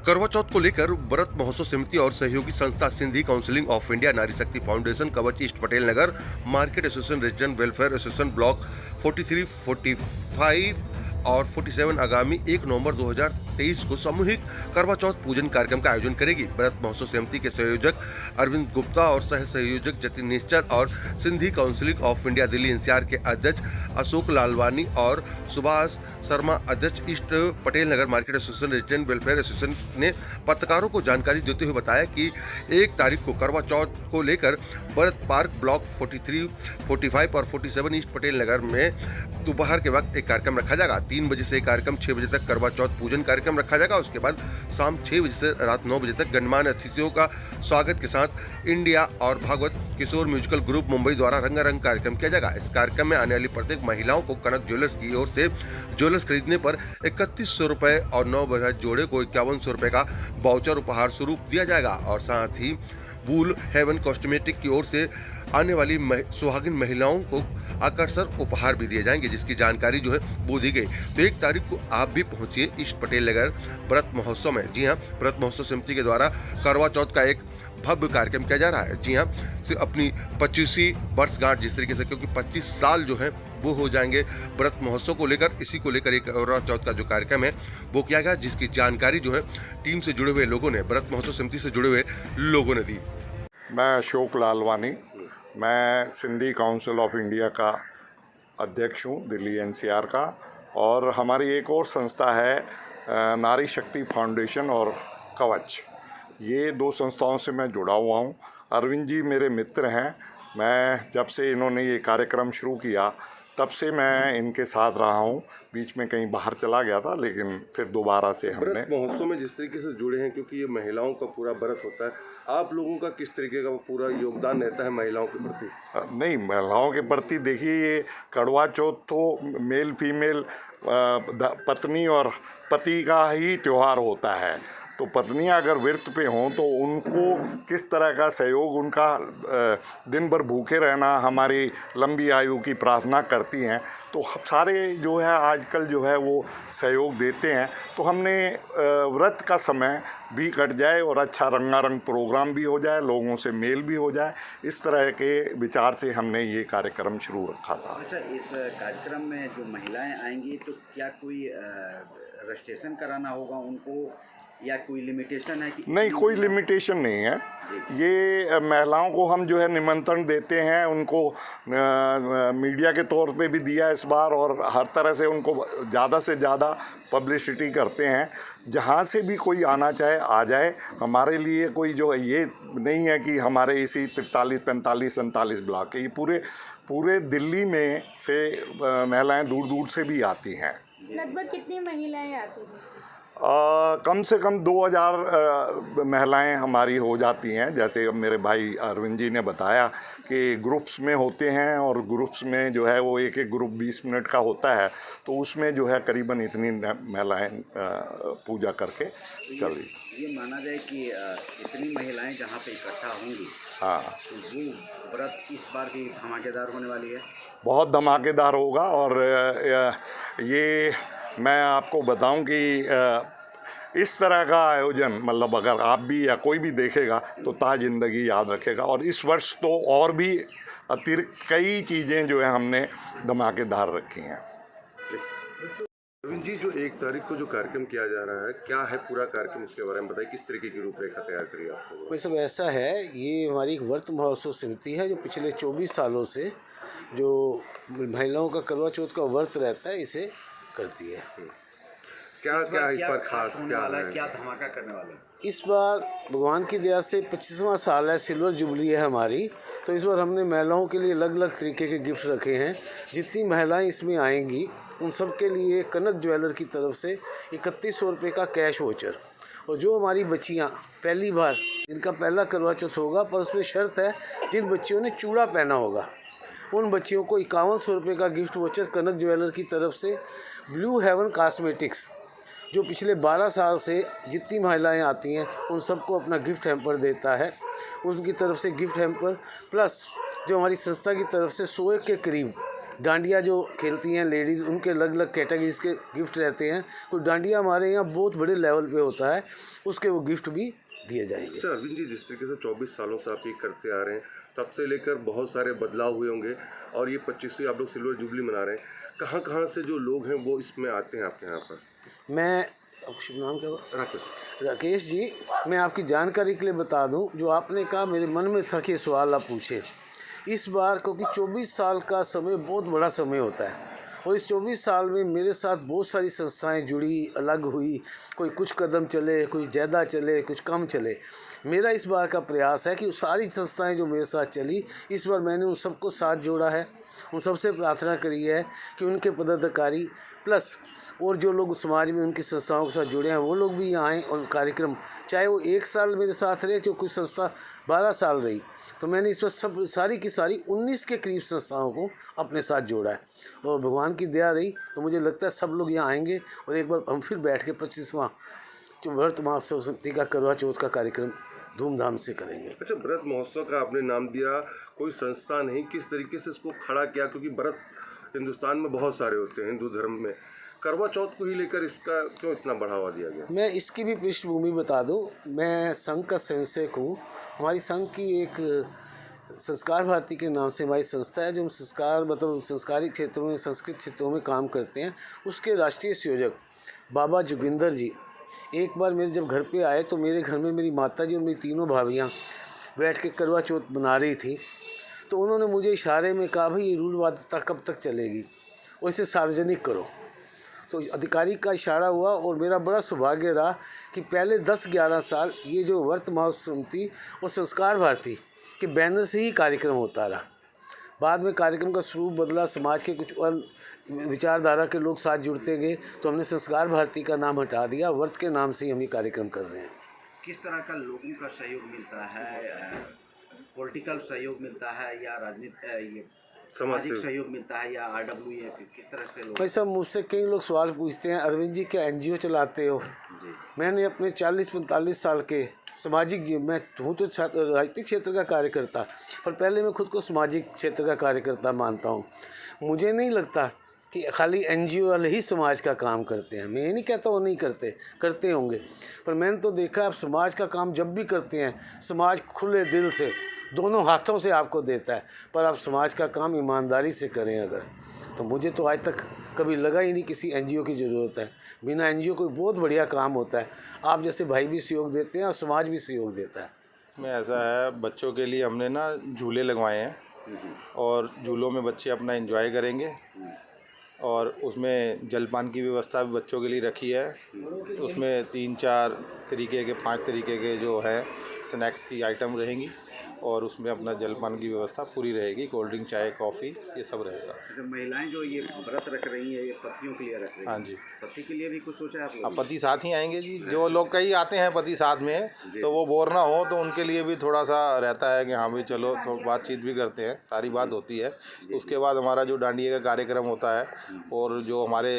करवा चौथ को लेकर व्रत महोत्सव समिति और सहयोगी संस्था सिंधी काउंसिलिंग ऑफ इंडिया, नारी Shakti foundation, Kavach east, Patel Nagar market association, resident welfare association block 43, 45 और 47 आगामी 1 नवंबर 2023 को सामूहिक करवा चौथ पूजन कार्यक्रम का आयोजन करेगी। व्रत महोत्सव समिति के संयोजक अरविंद गुप्ता और सह संयोजक जतिन निश्चल और Sindhi counselling of India Delhi NCR के अध्यक्ष अशोक लालवानी और सुभाष शर्मा अध्यक्ष east Patel Nagar market association, resident welfare association ने पत्रकारों को जानकारी देते हुए बताया कि 1 तारीख को करवा चौथ को लेकर भरत पार्क ब्लॉक 43, 45 और 47 ईस्ट पटेल नगर में दोपहर के वक्त एक कार्यक्रम रखा जाएगा। 3 बजे से कार्यक्रम 6 बजे तक करवा चौथ पूजन कार्यक्रम रखा जाएगा। उसके बाद शाम 6 बजे से रात 9 बजे तक गणमान्य अतिथियों का स्वागत के साथ इंडिया और भागवत किशोर म्यूजिकल ग्रुप मुंबई द्वारा रंगारंग कार्यक्रम किया जाएगा। इस कार्यक्रम में आने वाली प्रत्येक महिलाओं को कनक ज्वेलर्स की ओर से ज्वेलर्स खरीदने पर 3100 रुपये और 9 बजे जोड़े को 5100 रुपये का वाउचर उपहार स्वरूप दिया जाएगा। और साथ ही वूल हेवन कॉस्मेटिक की ओर से आने वाली सुहागिन महिलाओं को आकर्षक उपहार भी दिए जाएंगे, जिसकी जानकारी जो है वो दी गई। तो 1 तारीख को आप भी पहुंचिए ईस्ट पटेल नगर व्रत महोत्सव में। जी हाँ, व्रत महोत्सव समिति के द्वारा करवा चौथ का एक भव्य कार्यक्रम किया जा रहा है। जी हाँ, अपनी 25वीं वर्षगांठ जिस तरीके से, क्योंकि 25 साल जो है वो हो जाएंगे व्रत महोत्सव को लेकर। इसी को लेकर एक करवा चौथ का जो कार्यक्रम है वो किया गया, जिसकी जानकारी जो है टीम से जुड़े हुए लोगों ने, व्रत महोत्सव समिति से जुड़े हुए लोगों ने दी। मैं अशोक लालवानी, मैं सिंधी काउंसिल ऑफ इंडिया का अध्यक्ष हूँ, दिल्ली एनसीआर का। और हमारी एक और संस्था है नारी शक्ति फाउंडेशन और कवच। ये 2 संस्थाओं से मैं जुड़ा हुआ हूँ। अरविंद जी मेरे मित्र हैं। मैं जब से इन्होंने ये कार्यक्रम शुरू किया तब से मैं इनके साथ रहा हूँ। बीच में कहीं बाहर चला गया था, लेकिन फिर दोबारा से हमने व्रत महोत्सव में जिस तरीके से जुड़े हैं, क्योंकि ये महिलाओं का पूरा व्रत होता है, आप लोगों का किस तरीके का पूरा योगदान रहता है महिलाओं के प्रति? नहीं, महिलाओं के प्रति देखिए, ये करवा चौथ तो मेल फीमेल पत्नी और पति का ही त्यौहार होता है। तो पत्नियां अगर व्रत पे हों तो उनको किस तरह का सहयोग, उनका दिन भर भूखे रहना, हमारी लंबी आयु की प्रार्थना करती हैं। तो सारे जो है आजकल जो है वो सहयोग देते हैं। तो हमने व्रत का समय भी कट जाए और अच्छा रंगारंग प्रोग्राम भी हो जाए, लोगों से मेल भी हो जाए, इस तरह के विचार से हमने ये कार्यक्रम शुरू रखा था। अच्छा, इस कार्यक्रम में जो महिलाएं आएंगी तो क्या कोई रजिस्ट्रेशन कराना होगा उनको, या कोई लिमिटेशन है कि? नहीं, कोई लिमिटेशन नहीं है। ये महिलाओं को हम जो है निमंत्रण देते हैं, उनको मीडिया के तौर पे भी दिया इस बार, और हर तरह से उनको ज़्यादा से ज़्यादा पब्लिसिटी करते हैं। जहाँ से भी कोई आना चाहे आ जाए। हमारे लिए कोई जो है ये नहीं है कि हमारे इसी 43, 45, 47 ब्लॉक के, ये पूरे दिल्ली में से महिलाएं दूर दूर से भी आती हैं। लगभग कितनी महिलाएं आती हैं? कम से कम 2000 महिलाएं हमारी हो जाती हैं। जैसे मेरे भाई अरविंद जी ने बताया कि ग्रुप्स में होते हैं, और ग्रुप्स में जो है वो एक ग्रुप 20 मिनट का होता है, तो उसमें जो है करीबन इतनी महिलाएं पूजा करके चल रही। ये माना जाए कि इतनी महिलाएं जहाँ पे इकट्ठा होंगी, हाँ, तो वो व्रत इस बार भी धमाकेदार होने वाली है। बहुत धमाकेदार होगा। और ये मैं आपको बताऊं कि इस तरह का आयोजन, मतलब अगर आप भी या कोई भी देखेगा तो ताज़ ज़िंदगी याद रखेगा। और इस वर्ष तो और भी अतिरिक्त कई चीज़ें जो है हमने धमाकेदार रखी हैं। अरविंद जी, जो 1 तारीख को जो कार्यक्रम किया जा रहा है, क्या है पूरा कार्यक्रम, उसके बारे में बताइए। किस तरीके की रूपरेखा तैयार करिए आपको? वैसे सब ऐसा है, ये हमारी एक व्रत महोत्सव समिति है जो पिछले 24 सालों से जो महिलाओं का करवा चौथ का व्रत रहता है इसे करती है। क्या इस बार खास क्या है, क्या धमाका करने वाले हैं? इस बार भगवान की दया से 25वां साल है, सिल्वर जुबली है हमारी। तो इस बार हमने महिलाओं के लिए अलग अलग तरीके के गिफ्ट रखे हैं। जितनी महिलाएं इसमें आएंगी उन सब के लिए कनक ज्वेलर की तरफ से 3100 रुपये का कैश वोचर। और जो हमारी बच्चियां पहली बार, जिनका पहला करवा चौथ होगा, पर उसमें शर्त है, जिन बच्चियों ने चूड़ा पहना होगा उन बच्चियों को 5100 रुपये का गिफ्ट वोचर कनक ज्वेलर की तरफ से। ब्लू हेवन कॉस्मेटिक्स जो पिछले 12 साल से जितनी महिलाएं आती हैं उन सबको अपना गिफ्ट हैम्पर देता है, उनकी तरफ से गिफ्ट हैम्पर, प्लस जो हमारी संस्था की तरफ से 100 के करीब डांडिया जो खेलती हैं लेडीज़, उनके अलग अलग कैटेगरीज के गिफ्ट रहते हैं। कोई डांडिया हमारे यहाँ बहुत बड़े लेवल पे होता है, उसके वो गिफ्ट भी दिए जाएंगे। अच्छा अरविंद जी, जिस तरीके से 24 सालों से आप ये करते आ रहे हैं, तब से लेकर बहुत सारे बदलाव हुए होंगे और ये 25वीं आप लोग सिल्वर जुबली मना रहे हैं। कहाँ से जो लोग हैं वो इसमें आते हैं आपके यहाँ पर? मैं, आपका शुभ नाम क्या हुआ? राकेश। राकेश जी, मैं आपकी जानकारी के लिए बता दूं, जो आपने कहा मेरे मन में था कि ये सवाल आप पूछे। इस बार क्योंकि 24 साल का समय बहुत बड़ा समय होता है और इस 24 साल में मेरे साथ बहुत सारी संस्थाएं जुड़ी, अलग हुई, कोई कुछ कदम चले, कोई ज़्यादा चले, कुछ कम चले। मेरा इस बार का प्रयास है कि सारी संस्थाएं जो मेरे साथ चली, इस बार मैंने उन सबको साथ जोड़ा है, उन सबसे प्रार्थना करी है कि उनके पदाधिकारी प्लस और जो लोग समाज में उनकी संस्थाओं के साथ जुड़े हैं वो लोग भी यहाँ आएँ और कार्यक्रम, चाहे वो 1 साल मेरे साथ रहे, जो कुछ संस्था 12 साल रही, तो मैंने इस पर सब सारी की सारी 19 के करीब संस्थाओं को अपने साथ जोड़ा है और भगवान की दया रही तो मुझे लगता है सब लोग यहाँ आएंगे और एक बार हम फिर बैठ के 25वां जो व्रत महोत्सव समिति का करवा चौथ का कार्यक्रम धूमधाम से करेंगे। अच्छा, व्रत महोत्सव का आपने नाम दिया, कोई संस्था नहीं, किस तरीके से इसको खड़ा किया? क्योंकि व्रत हिंदुस्तान में बहुत सारे होते हैं हिंदू धर्म में, करवा चौथ को ही लेकर इसका क्यों इतना बढ़ावा दिया गया? मैं इसकी भी पृष्ठभूमि बता दूं, मैं संघ का स्वयंसेवक हूँ। हमारी संघ की एक संस्कार भारती के नाम से हमारी संस्था है, जो हम संस्कार मतलब संस्कारी क्षेत्रों में, संस्कृत क्षेत्रों में काम करते हैं। उसके राष्ट्रीय संयोजक बाबा जोगिंदर जी एक बार मेरे जब घर पे आए तो मेरे घर में मेरी माता जी और मेरी तीनों भाभियाँ बैठ के करवा चौथ बना रही थी, तो उन्होंने मुझे इशारे में कहा, भाई ये रूढ़वादिता कब तक चलेगी और इसे सार्वजनिक करो। तो अधिकारी का इशारा हुआ और मेरा बड़ा सौभाग्य रहा कि पहले 10-11 साल ये जो व्रत महोत्सव समिति और संस्कार भारती के बैनर से ही कार्यक्रम होता रहा। बाद में कार्यक्रम का स्वरूप बदला, समाज के कुछ विचारधारा के लोग साथ जुड़ते गए, तो हमने संस्कार भारती का नाम हटा दिया, व्रत के नाम से ही हम ये कार्यक्रम कर रहे हैं। किस तरह का लोगों का सहयोग मिलता है? पॉलिटिकल सहयोग मिलता है या राजनीतिक सामाजिक सहयोग मिलता है या RWA? किस तरह से लोग? भाई साहब, मुझसे कई लोग सवाल पूछते हैं, अरविंद जी क्या NGO चलाते हो? मैंने अपने 40-45 साल के सामाजिक जीवन, मैं हूँ तो राजनीतिक क्षेत्र का कार्यकर्ता, पर पहले मैं खुद को सामाजिक क्षेत्र का कार्यकर्ता मानता हूँ। मुझे नहीं लगता कि खाली NGO वाले ही समाज का काम करते हैं। मैं ये नहीं कहता वो नहीं करते, करते होंगे, पर मैंने तो देखा आप समाज का काम जब भी करते हैं, समाज खुले दिल से दोनों हाथों से आपको देता है, पर आप समाज का काम ईमानदारी से करें अगर, तो मुझे तो आज तक कभी लगा ही नहीं किसी NGO की ज़रूरत है। बिना NGO कोई बहुत बढ़िया काम होता है। आप जैसे भाई भी सहयोग देते हैं और समाज भी सहयोग देता है। में ऐसा है, बच्चों के लिए हमने ना झूले लगवाए हैं और झूलों में बच्चे अपना एंजॉय करेंगे और उसमें जलपान की व्यवस्था भी बच्चों के लिए रखी है। उसमें 3-4 तरीके के 5 तरीके के जो है स्नैक्स की आइटम रहेंगी और उसमें अपना जलपान की व्यवस्था पूरी रहेगी, कोल्ड ड्रिंक, चाय, कॉफ़ी, ये सब रहेगा। तो महिलाएं जो ये व्रत रख रही हैं, ये पतियों के लिए रख रही हैं? हाँ जी, पति के लिए भी कुछ सोचा है आप लोगों अब पति साथ ही आएंगे जी। जो लोग कई आते हैं पति साथ में, तो वो बोर ना हो, तो उनके लिए भी थोड़ा सा रहता है कि हाँ भाई चलो, तो बातचीत भी करते हैं, सारी बात होती है। उसके बाद हमारा जो डांडिया का कार्यक्रम होता है और जो हमारे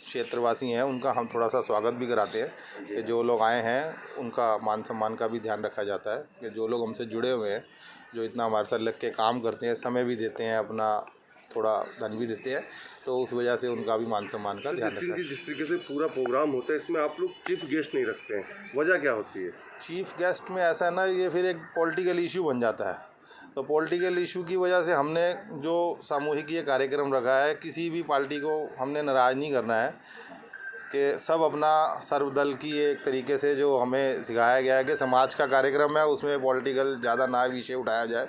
क्षेत्रवासी हैं उनका हम थोड़ा सा स्वागत भी कराते हैं कि जो लोग आए हैं उनका मान सम्मान का भी ध्यान रखा जाता है कि जो लोग हमसे जुड़े हुए हैं, जो इतना हमारे साथ लग के काम करते हैं, समय भी देते हैं, अपना थोड़ा धन भी देते हैं, तो उस वजह से उनका भी मान सम्मान का ध्यान रखा है। जिस तरीके से पूरा प्रोग्राम होता है, इसमें आप लोग चीफ गेस्ट नहीं रखते हैं, वजह क्या होती है? चीफ गेस्ट में ऐसा है ना, ये फिर एक पॉलिटिकल इशू बन जाता है। तो पॉलिटिकल इशू की वजह से हमने जो सामूहिक ये कार्यक्रम रखा है, किसी भी पार्टी को हमने नाराज़ नहीं करना है कि सब अपना सर्वदल की एक तरीके से जो हमें सिखाया गया है कि समाज का कार्यक्रम है, उसमें पॉलिटिकल ज़्यादा ना विषय उठाया जाए।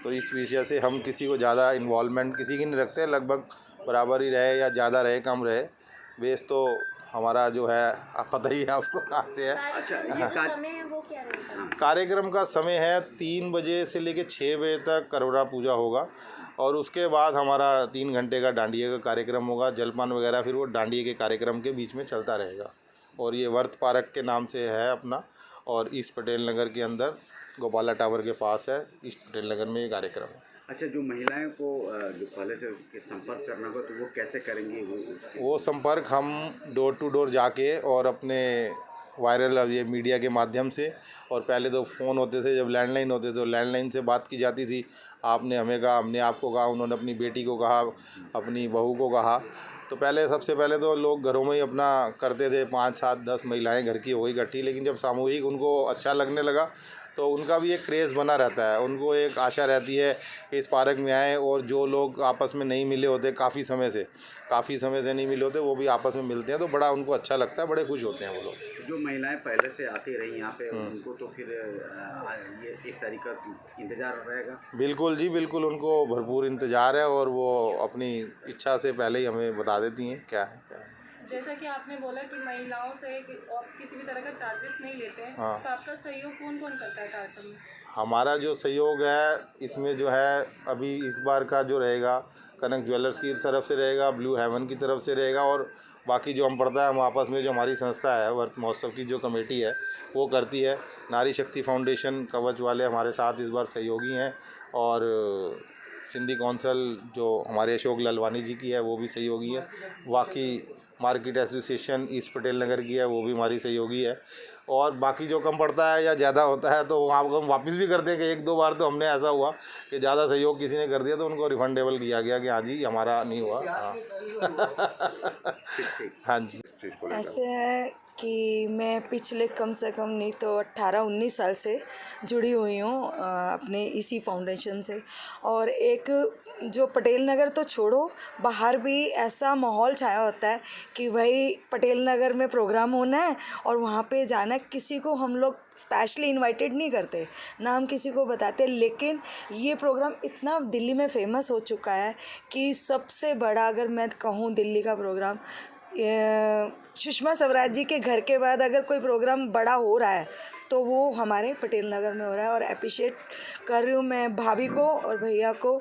तो इस विषय से हम किसी को ज़्यादा इन्वॉल्वमेंट किसी की नहीं रखते, लगभग बराबर ही रहे या ज़्यादा रहे कम रहे, बेस तो हमारा जो है आप पता ही है आपको कहाँ से है। अच्छा, ये समय है वो क्या रहेगा? कार्यक्रम का समय है 3 बजे से लेकर 6 बजे तक करवरा पूजा होगा और उसके बाद हमारा 3 घंटे का डांडिया का कार्यक्रम होगा। जलपान वगैरह फिर वो डांडिया के कार्यक्रम के बीच में चलता रहेगा और ये वर्त पार्क के नाम से है अपना, और ईस्ट पटेल नगर के अंदर गोपाला टावर के पास है, ईस्ट पटेल नगर में ये कार्यक्रम है। अच्छा, जो महिलाएं को जो पहले से संपर्क करना होगा तो वो कैसे करेंगे? वो संपर्क हम डोर टू डोर जाके और अपने वायरल अब ये मीडिया के माध्यम से। और पहले तो फ़ोन होते थे, जब लैंडलाइन होते थे तो लैंडलाइन से बात की जाती थी। आपने हमें कहा, हमने आपको कहा, उन्होंने अपनी बेटी को कहा, अपनी बहू को कहा। तो पहले सबसे पहले तो लोग घरों में ही अपना करते थे, 5, 7, 10 महिलाएं घर की हो गई इकट्ठी। लेकिन जब सामूहिक उनको अच्छा लगने लगा तो उनका भी एक क्रेज़ बना रहता है, उनको एक आशा रहती है कि इस पार्क में आएँ और जो लोग आपस में नहीं मिले होते काफ़ी समय से नहीं मिले होते, वो भी आपस में मिलते हैं तो बड़ा उनको अच्छा लगता है, बड़े खुश होते हैं वो लोग। जो महिलाएं पहले से आती रही यहाँ पे, उनको तो फिर ये एक तरीका इंतजार रहेगा। बिल्कुल जी, बिल्कुल, उनको भरपूर इंतज़ार है और वो अपनी इच्छा से पहले ही हमें बता देती हैं क्या है। जैसा कि आपने बोला कि महिलाओं से आप किसी भी तरह का चार्जेस नहीं लेते हैं, हाँ। तो आपका सहयोग कौन कौन करता है कार्यक्रम में? हमारा जो सहयोग है इसमें जो है अभी इस बार का जो रहेगा, कनक ज्वेलर्स की तरफ से रहेगा, ब्लू हेवन की तरफ से रहेगा और बाकी जो हम पड़ता है हम आपस में, जो हमारी संस्था है वर्त महोत्सव की जो कमेटी है वो करती है। नारी शक्ति फाउंडेशन कवच वाले हमारे साथ इस बार सहयोगी हैं और सिंधी कौंसिल जो हमारे अशोक लालवानी जी की है वो भी सहयोगी है। बाकी मार्केट एसोसिएशन ईस्ट पटेल नगर की है, वो भी हमारी सहयोगी है। और बाकी जो कम पड़ता है या ज़्यादा होता है तो वहाँ हम वापस भी करते हैं कि 1-2 बार तो हमने ऐसा हुआ कि ज़्यादा सहयोग किसी ने कर दिया तो उनको रिफंडेबल किया गया कि हाँ जी हमारा नहीं हुआ। हाँ हाँ जी। ऐसे है कि मैं पिछले कम से कम नहीं तो 18-19 साल से जुड़ी हुई हूँ अपने इसी फाउंडेशन से। और एक जो पटेल नगर तो छोड़ो, बाहर भी ऐसा माहौल छाया होता है कि भाई पटेल नगर में प्रोग्राम होना है और वहाँ पे जाना है। किसी को हम लोग स्पेशली इनवाइटेड नहीं करते, ना हम किसी को बताते, लेकिन ये प्रोग्राम इतना दिल्ली में फेमस हो चुका है कि सबसे बड़ा अगर मैं कहूँ दिल्ली का प्रोग्राम, सुषमा स्वराज जी के घर के बाद अगर कोई प्रोग्राम बड़ा हो रहा है तो वो हमारे पटेल नगर में हो रहा है। और अप्रिशिएट कर रही हूँ मैं भाभी को और भैया को।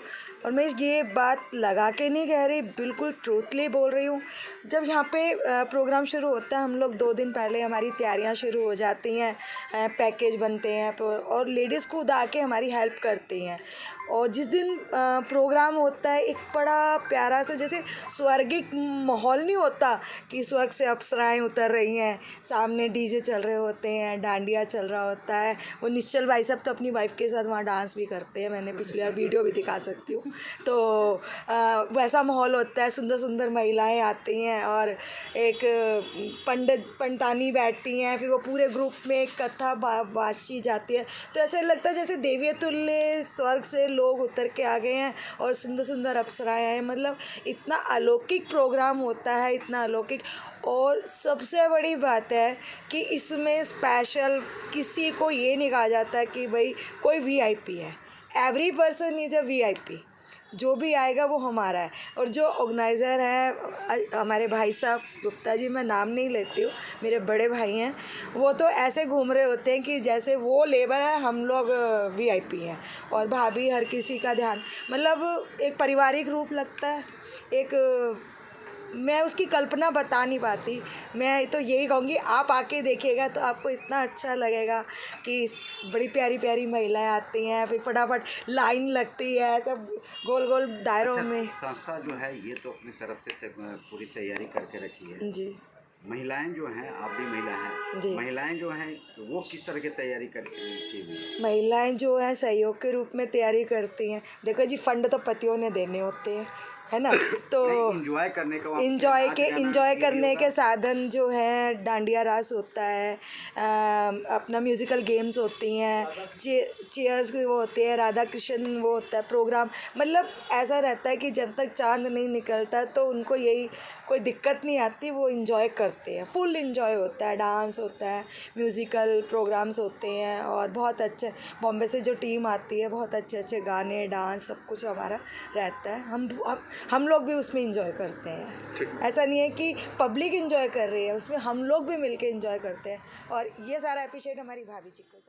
और मैं ये बात लगा के नहीं कह रही, बिल्कुल ट्रूथली बोल रही हूँ। जब यहाँ पे प्रोग्राम शुरू होता है, हम लोग 2 दिन पहले हमारी तैयारियाँ शुरू हो जाती हैं, पैकेज बनते हैं और लेडीज़ खुद आके हमारी हेल्प करती हैं। और जिस दिन प्रोग्राम होता है, एक बड़ा प्यारा सा जैसे स्वर्गिक माहौल नहीं होता कि स्वर्ग से अप्सराएं उतर रही हैं, सामने डीजे चल रहे होते हैं, डांडिया चल रहा होता है। वो निश्चल भाई साहब तो अपनी वाइफ के साथ वहाँ डांस भी करते हैं, मैंने पिछले बार वीडियो भी दिखा सकती हूँ। तो वैसा माहौल होता है, सुंदर सुंदर महिलाएं आती हैं और एक पंडितानी बैठती हैं, फिर वो पूरे ग्रुप में एक कथा बाँची जाती है। तो ऐसे लगता है जैसे देवी तुल्य स्वर्ग से लोग उतर के आ गए हैं और सुंदर सुंदर अप्सराएं हैं। मतलब इतना अलौकिक प्रोग्राम होता है, इतना अलौकिक। और सबसे बड़ी बात है कि इसमें स्पेशल किसी को ये नहीं कहा जाता कि भाई कोई वीआईपी है। Every person is a VIP, जो भी आएगा वो हमारा है। और जो ऑर्गेनाइज़र हैं हमारे भाई साहब गुप्ता जी, मैं नाम नहीं लेती हूँ, मेरे बड़े भाई हैं, वो तो ऐसे घूम रहे होते हैं कि जैसे वो लेबर है, हम लोग वीआईपी हैं। और भाभी हर किसी का ध्यान, मतलब एक पारिवारिक रूप लगता है। एक मैं उसकी कल्पना बता नहीं पाती। मैं तो यही कहूँगी, आप आके देखिएगा तो आपको इतना अच्छा लगेगा कि बड़ी प्यारी प्यारी महिलाएं आती हैं, फिर फटाफट लाइन लगती है, सब गोल गोल दायरों में। संस्था जो है ये तो अपनी तरफ से पूरी तैयारी करके रखी है जी। महिलाएं जो हैं, आप भी महिला हैं, जी। महिलाएं जो हैं वो किस तरह की तैयारी करके की हुई है? महिलाएं जो हैं सहयोग के रूप में तैयारी करती हैं। देखो जी, फंड तो पतियों ने देने होते हैं, है ना। तो इंजॉय करने का इंजॉय करने के साधन जो हैं, डांडिया रास होता है, अपना म्यूज़िकल गेम्स होती हैं, चेयर्स वो होते हैं, राधा कृष्ण वो होता है प्रोग्राम। मतलब ऐसा रहता है कि जब तक चांद नहीं निकलता तो उनको यही कोई दिक्कत नहीं आती, वो इंजॉय करते हैं, फुल इंजॉय होता है। डांस होता है, म्यूज़िकल प्रोग्राम्स होते हैं और बहुत अच्छे बॉम्बे से जो टीम आती है, बहुत अच्छे अच्छे गाने, डांस, सब कुछ हमारा रहता है। हम लोग भी उसमें इंजॉय करते हैं। ऐसा नहीं है कि पब्लिक इंजॉय कर रही है, उसमें हम लोग भी मिलके इंजॉय करते हैं। और ये सारा एप्रिशिएट हमारी भाभी जी को।